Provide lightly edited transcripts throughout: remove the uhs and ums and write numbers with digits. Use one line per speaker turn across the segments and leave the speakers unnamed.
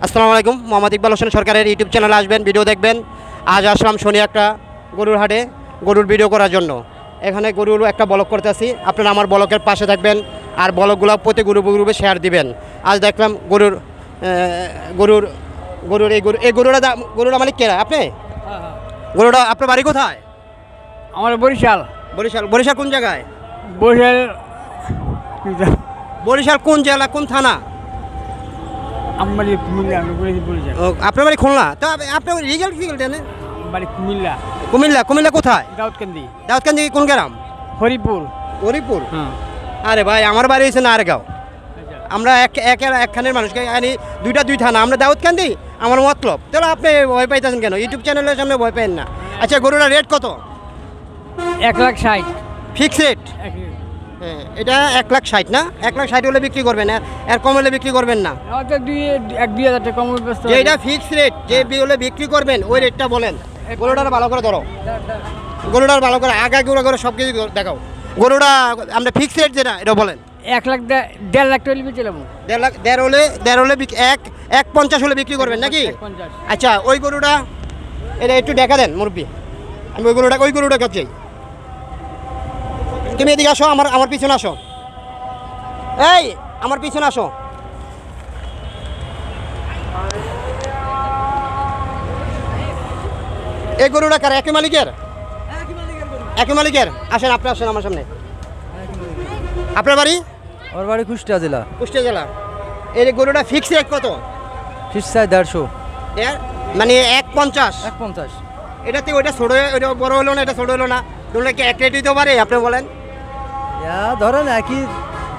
আসসালামু আলাইকুম। মোহাম্মদ ইকবাল হোসেন সরকারের ইউটিউব চ্যানেলে আসবেন, ভিডিও দেখবেন। আজ আসলাম শনি একটা গরুর হাটে গরুর ভিডিও করার জন্য। এখানে গরুর একটা ব্লগ করতেছি, আপনারা আমার ব্লগের পাশে থাকবেন আর ব্লগগুলো প্রতি গ্রুপে শেয়ার দিবেন। আজ দেখলাম গরুর গরুর গরুর এই গরুটা মালিক কেরা? আপনি? গরুটা আপনার বাড়ি কোথায়?
আমার বরিশাল।
বরিশাল কোন জায়গায়?
বরিশাল
বরিশাল কোন জেলা, কোন থানা?
আমার কুমিল্লা। আমি বলেছি বরিশাল।
ও, আপনার বাড়ি খুলনা? তো আপনার রিজাল্ট জানেন?
বাড়ি কুমিল্লা।
কুমিল্লা কোথায়?
দাউদকান্দি।
দাউদকান্দি কোন গ্রাম?
হরিপুর।
হরিপুর?
হ্যাঁ।
আরে ভাই, আমার বাড়ি হয়েছে নারগাঁও। আমরা একখানের মানুষকে আনি দুই থানা। আমরা দাউদকান্দি, আমার মতলব। তাহলে আপনি ভয় পাইতেছেন কেন? ইউটিউব চ্যানেলের সামনে ভয় পাইন না। আচ্ছা, গরুটার রেট কত?
1,60,000।
Fix rate? হ্যাঁ, এটা 1,60,000 না? 1,60,000 হলে বিক্রি করবেন, এর কম হলে বিক্রি করবেন না।
হয়তো 2,000 টাকা কম ব্যস্ত।
যেটা ফিক্স রেট, যে হলে বিক্রি করবেন ওই রেটটা বলেন। গরুটার ভালো করে ধরো, গরুটার ভালো করে আগা গুঁড়া করে সব কিছু দেখাও। গরুটা আমরা ফিক্স রেট যেটা, এটা বলেন।
1,00,000 টাকা হলে বেচলাম।
1,50,000 হলে 1,50,000 হলে বিক্রি করবেন নাকি?
1,50,000।
আচ্ছা, ওই গরুটা এটা একটু দেখা দেন মুরব্বী। আমি ওই গরুটা চাই। তুমি এদিকে আসো, আমার পিছনে আসো। এই, আমার পিছনে আসো। এই গরুটা কার? একই মালিকের? একই মালিকের? আসেন, আপনি আসেন আমার সামনে। আপনার বাড়ি?
আমার বাড়ি কুষ্টিয়া জেলা।
কুষ্টিয়া জেলা। এই গরুটা ফিক্স রেট কত?
ফিস চাই 150।
মানে 1,50,000?
150।
এটাতে ওইটা ছোট, ওইটা বড় হলো না, এটা ছোট হলো না, দুটো কি এক রেট দিতে পারে? আপনি বলেন।
ধরেন একই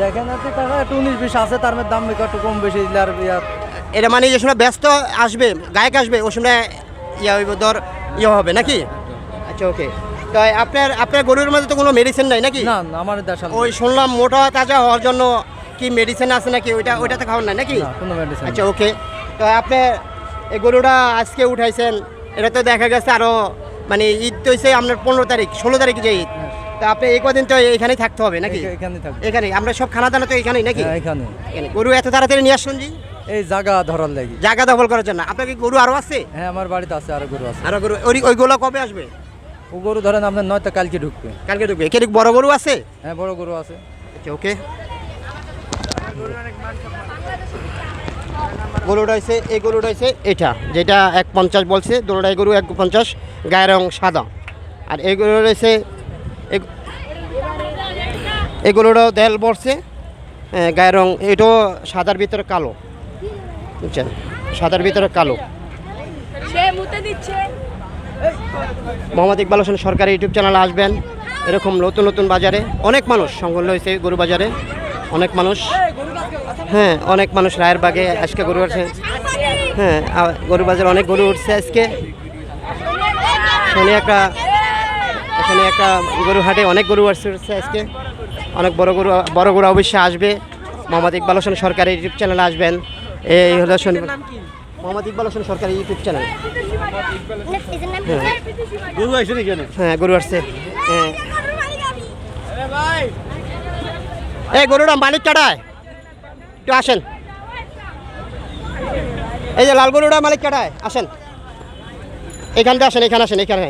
দেখেন আর কি, টাকা একটু 19-20 আছে, তার মধ্যে দাম একটু কম বেশি দিলে আর
এটা মানে যে সময় ব্যস্ত আসবে, গায়ক আসবে, ওই সময় হইব, দর হবে নাকি? আচ্ছা, ওকে। তো আপনার গরুর মধ্যে তো কোনো মেডিসিন নাই নাকি?
না না, আমার দেশাল
ওই শুনলাম মোটা তাজা হওয়ার জন্য কি মেডিসিন আছে নাকি? ওইটাতে খাওয়ার নাই নাকি?
কোনো মেডিসিন।
আচ্ছা, ওকে। তো আপনি এই গরুটা আজকে উঠাইছেন, এটা তো দেখা গেছে আরও মানে ঈদ তো হয়েছে আপনার 15 তারিখ 16 তারিখ যে ঈদ। তো আপনি এই কদিন তো এখানেই থাকতে হবে নাকি?
এখানে থাকবে।
এখানে আমরা সব খানা দানা তো এখানেই নাকি?
এখানে
গরু এত তাড়াতাড়ি নিয়ে আসুন জি?
এই জায়গা ধরার লাগি।
জায়গা দখল করার জন্য? আপনার কি গরু আরও আছে?
হ্যাঁ, আমার বাড়িতে আছে আরো গরু আছে।
আরও গরু? ওইগুলো কবে আসবে?
ও গরু ধরেন আপনার নয়তো কালকে ঢুকবে।
কালকে ঢুকবে? এখানে বড় গরু আছে?
হ্যাঁ, বড় গরু আছে।
আচ্ছা, ওকে। গরুটা হয়েছে, এই গরুটা হয়েছে এটা যেটা 1,50,000 বলছে। দুটোটাই গরু 1,50,000, গায়ের রং সাদা। আর এই গরু রয়েছে, এই গরুটাও দেল পড়ছে, গায়ের রং এটাও সাদার ভিতরে কালো, বুঝছেন? সাদার ভিতরে কালো। মোহাম্মদ ইকবাল হোসেন সরকারি ইউটিউব চ্যানেলে আসবেন। এরকম নতুন নতুন বাজারে অনেক মানুষ সংগ্রহ হয়েছে, গরু বাজারে অনেক মানুষ। হ্যাঁ, অনেক মানুষ রায়েরবাগে আজকে গরু উঠছে। হ্যাঁ, গরু বাজারে অনেক গরু উঠছে আজকে। এখানে একটা গরু হাটে অনেক গরু উঠছে আজকে। অনেক বড় গরু অবশ্যই আসবে। মোহাম্মদ ইকবাল হোসেন সরকারি ইউটিউব চ্যানেলে আসবেন। এই হলো শনিবার। মোহাম্মদ ইকবাল হোসেন সরকারি ইউটিউব চ্যানেল। হ্যাঁ, গরু আসছে। হ্যাঁ, এই গরুটা মালিক কাটায়, একটু আসেন। এই যে লাল গরুটা মালিক কাটায়, আসেন এখানটা, আসেন এখানে, আসেন এখানে।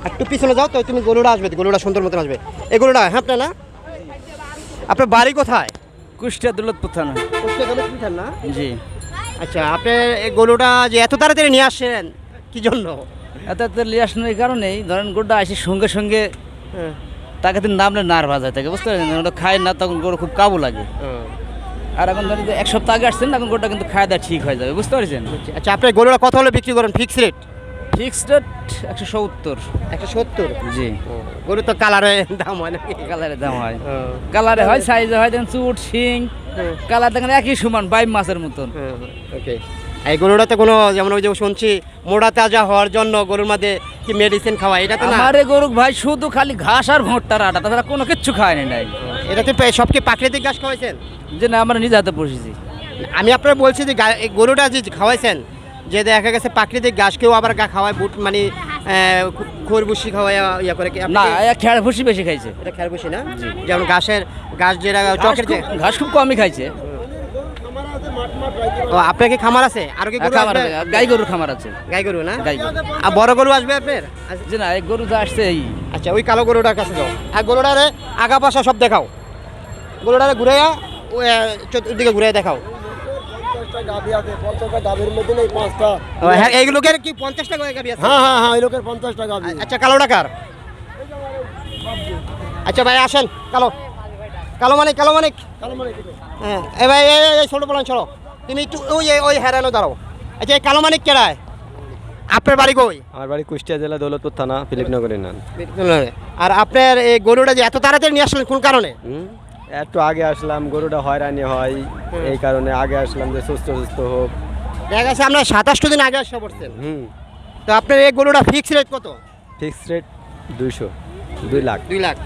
একটু পিছনে যাও তো, তুমি গরুটা আসবে, গরুটা সুন্দর মতন আসবে। এই গরুটা হ্যাঁ আপনার না? আপনার বাড়ি কোথায়?
কুষ্টিয়া দৌলতপুর থানা।
কুষ্টিয়া দৌলতপুর থানা?
জি।
আচ্ছা, আপনি এই গরুটা যে এত তাড়াতাড়ি নিয়ে আসছেন কি জন্য?
এত লিয়াসনের কারণেই ধরেন গরুটা আসে সঙ্গে সঙ্গে
হ্যাঁ।
তাকে তো নামলে নার ভাজা থাকে, বুঝতে পারছেন? ওটা খায় না, তখন গরু খুব কাবু লাগে। আর এখন ধরেন যে 1 সপ্তাহ আগে আসছেন, এখন গরুটা কিন্তু খাওয়া দাওয়া ঠিক হয়ে যাবে, বুঝতে পারছেন?
আচ্ছা, আপনি গরুটা কত হলে বিক্রি করেন ফিক্স রেট?
Fixed rate 170।
170?
জি।
গরু তো কালারে দাম হয় নাকি?
কালারের দাম হয়, কালারে হয়, সাইজে হয়, দেন চুট শিং কালার দেখেন একই সমান, 22 মাসের মতন।
ওকে। এই গরুটাতে কোনো, যেমন ওই যে শুনছি মোটা তাজা হওয়ার জন্য গরুর মধ্যে কি মেডিসিন খাওয়ায়, এটা তো না?
আমারে গরু ভাই শুধু খালি ঘাস আর ভুট্টার আটা, তাছাড়া কোনো কিচ্ছু খায়নি নাই।
এটাতে সব কি প্রাকৃতিক ঘাস খাওয়াইছেন?
যে না, আমরা নিজে হাতে পুষেছি।
আমি আপনার বলছি যে এই গরুটা যে খাওয়াইছেন, যে দেখা গেছে প্রাকৃতিক ঘাস কেউ আবার খাওয়ায়, বুট মানে খরবুশি খাওয়ায় ইয়া করে কি?
না, খেয়ার ভুসি বেশি খাইছে।
এটা খরবুশি না? যেমন ঘাস যেটা চকের যে
ঘাস খুব কমই খাইছে।
ও আপনার কি খামার আছে আর কি গরু
খামার
আসবে?
আছে, গাই গরুর খামার আছে।
গাই গরু না
গাই গরু।
আর বড় গরু আসবে আপনার
যে না এই গরু তো আসছে এই
আচ্ছা ওই কালো গরুটার কাছে যাও আর গরুটারে আগা পাশা সব দেখাও গরুটারে ঘুরাইয়া চতুর্দিকে ঘুরে দেখাও
গাভী আছে 50টা গাভীর মধ্যে নেই 5টা।
হ্যাঁ এইগুলোকে কি 50 টাকা গাবি আছে
হ্যাঁ হ্যাঁ হ্যাঁ এই লোকের 50টা গাভী।
আচ্ছা কালো টাকার আচ্ছা ভাই আসেন কালো কালো মানিক হ্যাঁ এ ভাই এই ছোটো বলেন চলো তুমি একটু ওই হেরানো দাঁড়াও আচ্ছা এই কালো মানিক কেডায় আপনার বাড়ি কই
আমার বাড়ি কুষ্টিয়া জেলা দৌলতপুর থানা ফিলিপনগরের নাম।
আর আপনার এই গরুটা যে এত তাড়াতাড়ি নিয়ে আসলেন কোন কারণে
একটু আগে আসলাম, গরুটা হয়রানি হয় এই কারণে আগে আসলাম যে সুস্থ হোক।
দেখা গেছে আপনার 27 দিন আগে আসা পড়ছেন তো আপনার এই গরুটা ফিক্স রেট কত
ফিক্সড রেট 2 লাখ।
2 লাখ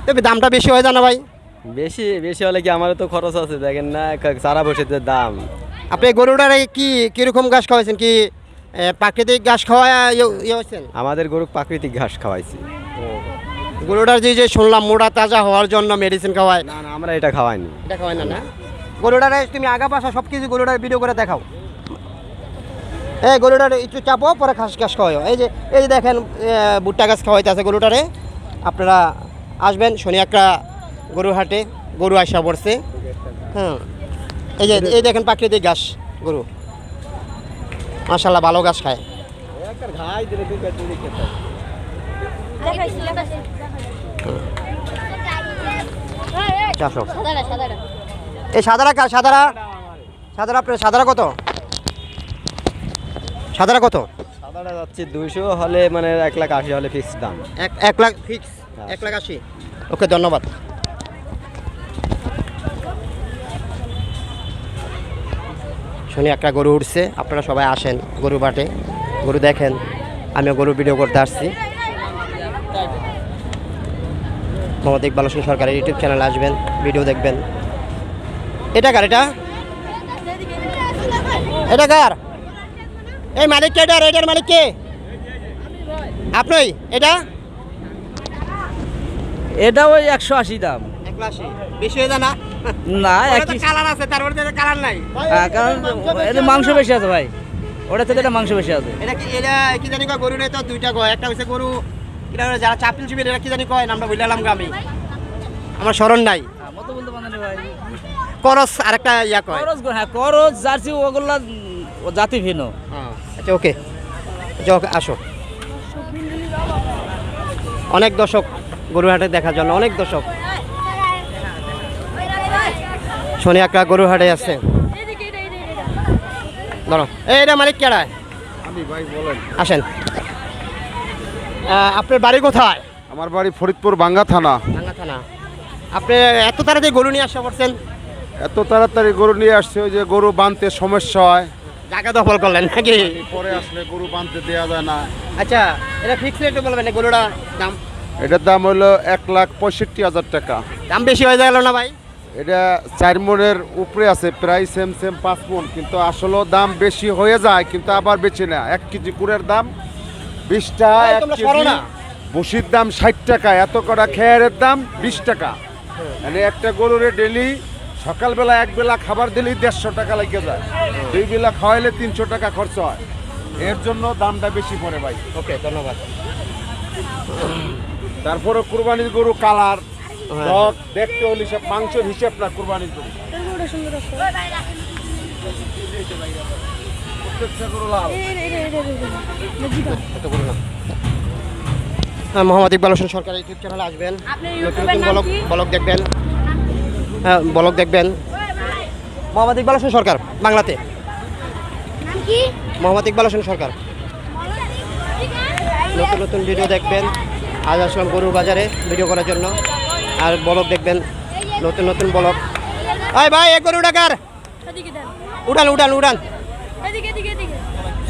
তবে দামটা বেশি হয়ে যায় না ভাই
বেশি হলে কি আমারও তো খরচ আছে, দেখেন না সারা বসেতে দাম।
আপনি এই গরুটার কীরকম ঘাস খাওয়াইছেন কি প্রাকৃতিক ঘাস খাওয়া ইয়ে হয়েছেন
আমাদের গরু প্রাকৃতিক ঘাস খাওয়াইছি।
গরুটার যে শুনলাম মোটা তাজা হওয়ার জন্য মেডিসিন খাওয়ায়
না আমরা এটা খাওয়াইনি।
এটা খাওয়াই না গরুটারে তুমি আগা পাশা সব কিছু গরুটার ভিডিও করে দেখাও এই গরুটার একটু চাপো পরে ঘাস খাওয়াও এই যে দেখেন ভুট্টা গাছ খাওয়াইতে আছে গরুটারে আপনারা আসবেন শনি একটা গরুর হাটে গরু আসা পড়ছে হ্যাঁ এই দেখেন প্রাকৃতিক ঘাস গরু মাশাআল্লাহ ভালো ঘাস খায় চারশো এই সাদারা আপনার সাদারা কত
সাদাটা যাচ্ছে 200 হলে মানে 1,80,000 হলে ফিক্সড দাম।
1 লাখ ফিক্স 1,80,000 ওকে ধন্যবাদ শুনি একটা গরু উঠছে আপনারা সবাই আসেন গরু বাটে গরু দেখেন আমিও গরু ভিডিও করতে আসছি মোহাম্মদ ইকবাল হোসেন সরকারের ইউটিউব চ্যানেলে আসবেন ভিডিও দেখবেন এটা কার এটা কার এই মালিক কে এটার মালিক কে আপনি
এটা ওই 180 দাম।
1,80,000 বেশি হয়ে যায় না
না
কালার আছে তারপরে কালার নাই
কারণ এটা মাংস বেশি আছে ভাই, ওটা থেকে এটা মাংস বেশি আছে।
এটা কি জানি কয় গরু তো দুইটা কয় একটা হচ্ছে গরু এটা যারা চাপিল চিবিল এটা কি জানি কয় আমরা বললাম আমি আমার স্মরণ নাই
মতো বলতে পারেন ভাই
করস আরেকটা ইয়া কয়
করজ জার্সি ওগুলা জাতি ভিন্ন।
আচ্ছা ওকে আসো অনেক দর্শক গরুহাটে দেখার জন্য অনেক দর্শক শনি একটা গরুহাটে আছে ধরো এইটা মালিক কেডায়
আমি ভাই বলেন
আসেন আপনার বাড়ি কোথায়
আমার বাড়ি ফরিদপুর বাঙ্গা থানা।
ভাঙ্গা থানা আপনি এত তাড়াতাড়ি গরু নিয়ে আসা করছেন
এত তাড়াতাড়ি গরু নিয়ে আসছে ওই যে গরু বাঁধতে সমস্যা হয়,
জায়গা দখল করলেন নাকি
পরে আসলে গরু বাঁধতে দেওয়া যায় না।
আচ্ছা এটা ফিক্স রেট বলবেন গরুটা দাম
এটার দাম হলো 1,65,000 টাকা।
দাম বেশি হয়ে গেল না ভাই
এটা 4 মনের উপরে আছে, প্রায় সেম 5 মন, কিন্তু আসলে দাম বেশি হয়ে যায় কিন্তু আবার বেশি না। 1 কেজি কুড়ের দাম 20 টাকা,
ভাই,
1
তোমরা
কেজি
সরো না।
বসির দাম 60 টাকা, এত কটা খেয়ারের দাম 20 টাকা। মানে একটা গরুরে ডেলি সকালবেলা এক বেলা খাবার দিলেই 150 টাকা লেগে যায়, 2 বেলা খাওয়াইলে 300 টাকা খরচ হয়, এর জন্য দামটা বেশি পড়ে ভাই।
ওকে ধন্যবাদ
তারপরে কুরবানির গরু কালার দেখতে হলে সব মাংসের হিসাব না কুরবানির গরু।
মোহাম্মদ ইকবাল হোসেন সরকার ইউটিউব চ্যানেলে আসবেন নতুন নতুন ব্লগ দেখবেন হ্যাঁ ব্লগ দেখবেন মোহাম্মদ ইকবাল হোসেন সরকার বাংলাতে মোহাম্মদ ইকবাল হোসেন সরকার নতুন নতুন ভিডিও দেখবেন আজ আসলাম গরুর বাজারে ভিডিও করার জন্য আর ব্লগ দেখবেন নতুন নতুন ব্লগ এই ভাই এক গরু টাকার উঠান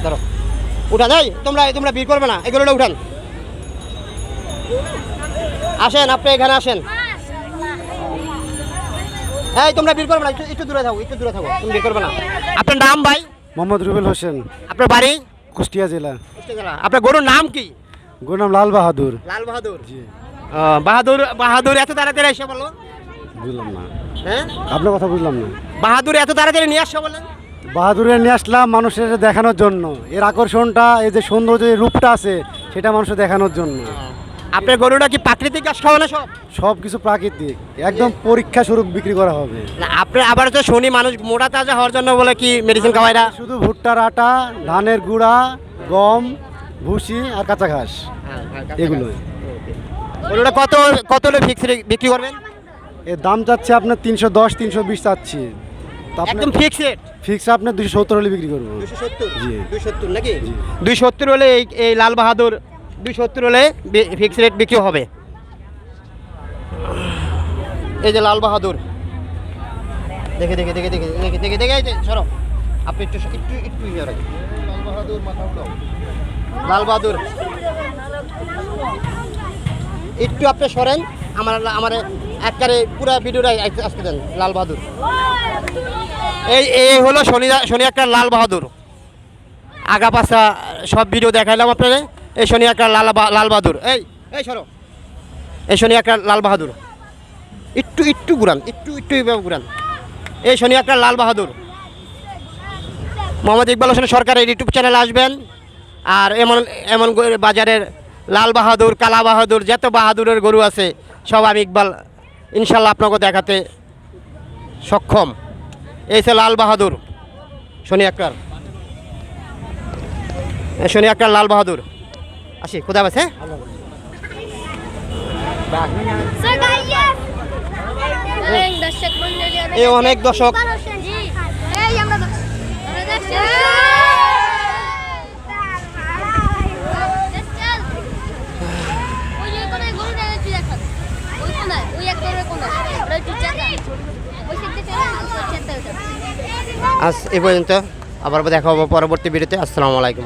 ধরো উঠান এই তোমরা ভিড় করবে না এই গরুটা উঠান আসেন আপনি এখানে আসেন এই তোমরা ভিড় করবে না একটু দূরে থাকো তুমি ভিড় করবে না আপনার নাম ভাই
মোহাম্মদ রুবেল হোসেন,
আপনার বাড়ি
কুষ্টিয়া জেলা।
আপনার গরুর নাম কি
গরুর নাম লাল বাহাদুর।
লাল বাহাদুর বাহাদুর এত তাড়াতাড়ি এসে বলো
বুঝলাম না।
হ্যাঁ
আপনার কথা বুঝলাম না।
বাহাদুর এত তাড়াতাড়ি নিয়ে আসছো বলেন?
বাহাদুরে নিয়ে আসলাম মানুষের দেখানোর জন্য, এর আকর্ষণটা, এই যে সৌন্দর্য, যে রূপটা আছে সেটা মানুষের দেখানোর জন্য।
আপনার গরুটা কি প্রাকৃতিক ঘাস খাওয়ানো সব?
সব কিছু প্রাকৃতিক, একদম পরীক্ষা স্বরূপ বিক্রি করা হবে।
না আপনি আবার তো শুনি মানুষ মোটা তাজা হওয়ার জন্য বলে কি মেডিসিন খাওয়ায় না?
শুধু ভুট্টার আটা, ধানের গুঁড়া, গম, ভুসি আর কাঁচা ঘাস, এগুলো।
গরুটা কত কত হলে ফিক্স বিক্রি করবেন?
এর দাম চাচ্ছে আপনার 310, 320 চাচ্ছি। তো
একদম ফিক্স রেট
ফিক্স আপনার 270 হলে বিক্রি করবো।
270
জি।
270 নাকি? 270 হলে এই লাল বাহাদুর 270 হলে ফিক্স রেট বিক্রি হবে। এই যে লাল বাহাদুর, দেখে দেখে দেখে দেখে দেখে দেখে দেখে এই যে সরো, আপনি একটু একটু একটু ইয়ে রাখেন। লাল বাহাদুর একটু আপনি সরেন, আমার একবারে পুরো ভিডিওটা আসতে দেন। লাল বাহাদুর এই হলো শনি একটা লাল বাহাদুর, আগা পাশা সব ভিডিও দেখাইলাম আপনাদের। এই শনি একটা লাল বাহাদুর, এই সরো, এই শনি একটা লাল বাহাদুর, একটু একটু ঘুরান, একটু একটু এইভাবে ঘুরান। এই শনি একটা লাল বাহাদুর। মোহাম্মদ ইকবাল হোসেন সরকারের ইউটিউব চ্যানেলে আসবেন, আর এমন এমন বাজারের লাল বাহাদুর, কালা বাহাদুর, যত বাহাদুরের গরু আছে সব আমি ইকবাল ইনশাল্লাহ আপনাকে দেখাতে সক্ষম। এই সে লাল বাহাদুর শনি আক্তার, শনি আক্তার লাল বাহাদুর। আসি কোথা আছে? এই অনেক দর্শক আজ এই পর্যন্ত, আবার দেখা হবো পরবর্তী ভিডিওতে। আসসালামু আলাইকুম।